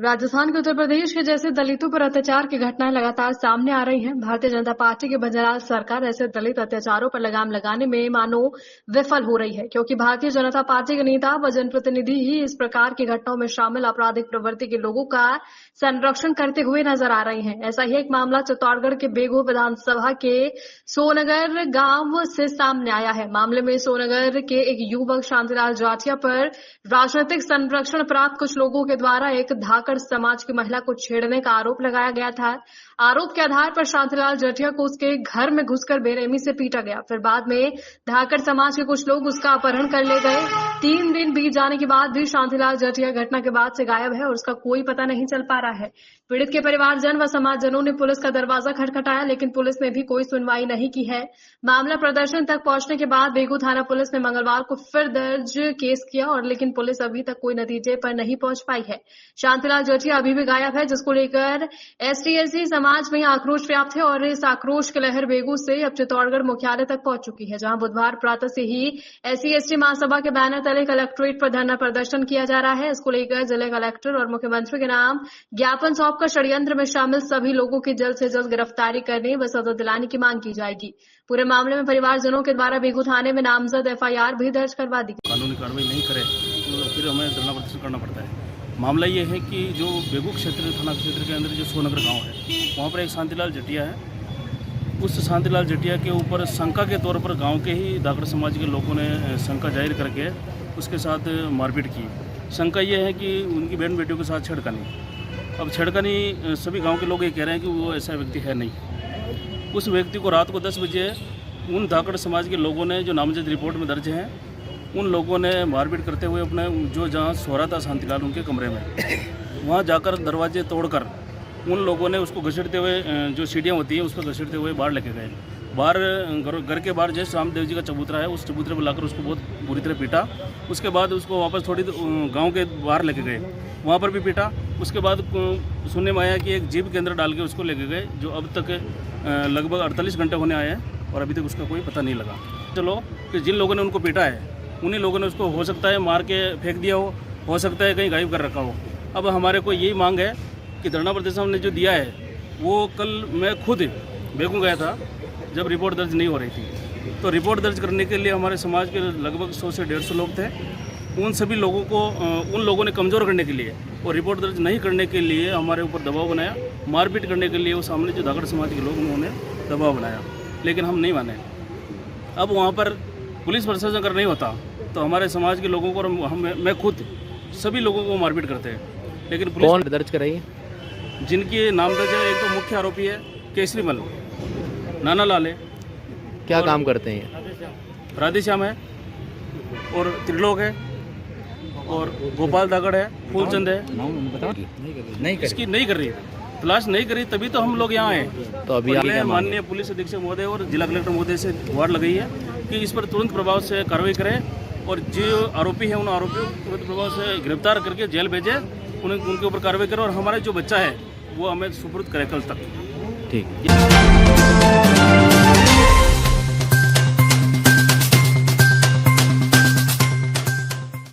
राजस्थान के उत्तर प्रदेश के जैसे दलितों पर अत्याचार की घटनाएं लगातार सामने आ रही हैं। भारतीय जनता पार्टी की बंजाराज सरकार ऐसे दलित अत्याचारों पर लगाम लगाने में मानो विफल हो रही है, क्योंकि भारतीय जनता पार्टी के नेता व जनप्रतिनिधि ही इस प्रकार की घटनाओं में शामिल आपराधिक प्रवृत्ति के लोगों का संरक्षण करते हुए नजर आ रहे हैं। ऐसा ही एक मामला चित्तौड़गढ़ के बेगू विधानसभा के सोनगर गांव से सामने आया है। मामले में सोनगर के एक युवक शांतिलाल जाटिया पर राजनीतिक संरक्षण प्राप्त कुछ लोगों के द्वारा एक धाकड़ समाज की महिला को छेड़ने का आरोप लगाया गया था। आरोप के आधार पर शांतिलाल जाटिया को उसके घर में घुसकर बेरहमी से पीटा गया। फिर बाद में धाकड़ समाज के कुछ लोग उसका अपहरण कर ले गए। 3 दिन बीत जाने के बाद भी शांतिलाल जाटिया घटना के बाद से गायब है और उसका कोई पता नहीं चल पा रहा है। पीड़ित के परिवारजन व समाजजनों ने पुलिस का दरवाजा खटखटाया, लेकिन पुलिस ने भी कोई सुनवाई नहीं की है। मामला प्रदर्शन तक पहुंचने के बाद बेगू थाना पुलिस ने मंगलवार को फिर दर्ज केस किया और लेकिन पुलिस अभी तक कोई नतीजे पर नहीं पहुंच पाई है। शांतिलाल जाटिया अभी भी गायब है, जिसको लेकर एसटी/एससी समाज में आक्रोश व्याप्त है और इस आक्रोश की लहर बेगू से अब चित्तौड़गढ़ मुख्यालय तक पहुंच चुकी है, जहां बुधवार प्रातः से ही एससी/एसटी महासभा के बैनर तले कलेक्ट्रेट पर धरना प्रदर्शन किया जा रहा है। इसको लेकर जिला कलेक्टर और मुख्यमंत्री के नाम ज्ञापन सौंपकर षड्यंत्र में शामिल सभी लोगों की जल्द से जल्द गिरफ्तारी करने व सजा दिलाने की मांग की जाएगी। पूरे मामले में परिवारजनों के द्वारा बेगू थाने में नामजद FIR भी दर्ज करवा दी। कानूनी कार्रवाई नहीं करे तो फिर हमें धरना प्रदर्शन करना पड़ता है। मामला ये है कि जो बेगू क्षेत्र थाना क्षेत्र के अंदर जो सोनगर गांव है, वहाँ पर एक शांतिलाल जाटिया है। उस शांतिलाल जाटिया के ऊपर शंका के तौर पर गांव के ही धाकड़ समाज के लोगों ने शंका जाहिर करके उसके साथ मारपीट की। शंका ये है कि उनकी बहन बेटियों के साथ छेड़खानी। अब छेड़खानी सभी गाँव के लोग ये कह रहे हैं कि वो ऐसा व्यक्ति है नहीं। उस व्यक्ति को रात को 10 बजे उन धाकड़ समाज के लोगों ने, जो नामजद रिपोर्ट में दर्ज हैं, उन लोगों ने मारपीट करते हुए अपने जो जहाँ सो रहा था शांतिलाल उनके कमरे में, वहाँ जाकर दरवाजे तोड़कर उन लोगों ने उसको घसीटते हुए, जो सीढ़ियाँ होती हैं उस पर घसीटते हुए बाहर लेके गए। बाहर घर के बाहर जैसे रामदेव जी का चबूतरा है, उस चबूतरे पर लाकर उसको बहुत बुरी तरह पीटा। उसके बाद उसको वापस थोड़ी गाँव के बाहर लेके गए, वहाँ पर भी पीटा। उसके बाद सुनने में आया कि एक जीप के अंदर डाल के उसको लेके गए, जो अब तक लगभग 48 घंटे होने आए हैं और अभी तक उसका कोई पता नहीं लगा। चलो कि जिन लोगों ने उनको पीटा है उन्हीं लोगों ने उसको हो सकता है मार के फेंक दिया हो सकता है कहीं गायब कर रखा हो। अब हमारे को यही मांग है कि धरना प्रदर्शन हमने जो दिया है, वो कल मैं खुद बेगू गया था जब रिपोर्ट दर्ज नहीं हो रही थी, तो रिपोर्ट दर्ज करने के लिए हमारे समाज के लगभग 100 से 150 लोग थे। उन सभी लोगों को उन लोगों ने कमज़ोर करने के लिए और रिपोर्ट दर्ज नहीं करने के लिए हमारे ऊपर दबाव बनाया, मारपीट करने के लिए वो सामने जो धाकड़ समाज के लोग उन्होंने दबाव बनाया, लेकिन हम नहीं माने। अब वहाँ पर पुलिस प्रशासन अगर नहीं होता तो हमारे समाज के लोगों को मैं खुद सभी लोगों को मारपीट करते हैं। लेकिन पुलिस कौन दर्ज कराई? जिनकी नाम दर्ज है, एक तो मुख्य आरोपी है केसरीमल, नाना लाल है। क्या काम करते हैं? राधेश्याम है और त्रिलोक है और गोपाल धाकड़ है, फूलचंद है। इसकी नहीं कर रही, तलाश नहीं करी, तभी तो हम लोग यहाँ आए। तो अभी माननीय पुलिस अधीक्षक महोदय और जिला कलेक्टर महोदय से गुहार लगाई है कि इस पर तुरंत प्रभाव से कार्रवाई करें और जो आरोपी है उन आरोपियों को तुरंत प्रभाव से गिरफ्तार करके जेल भेजें, उनके ऊपर कार्रवाई करें और हमारा जो बच्चा है वो हमें सुपुर्द करें कल तक। ठीक।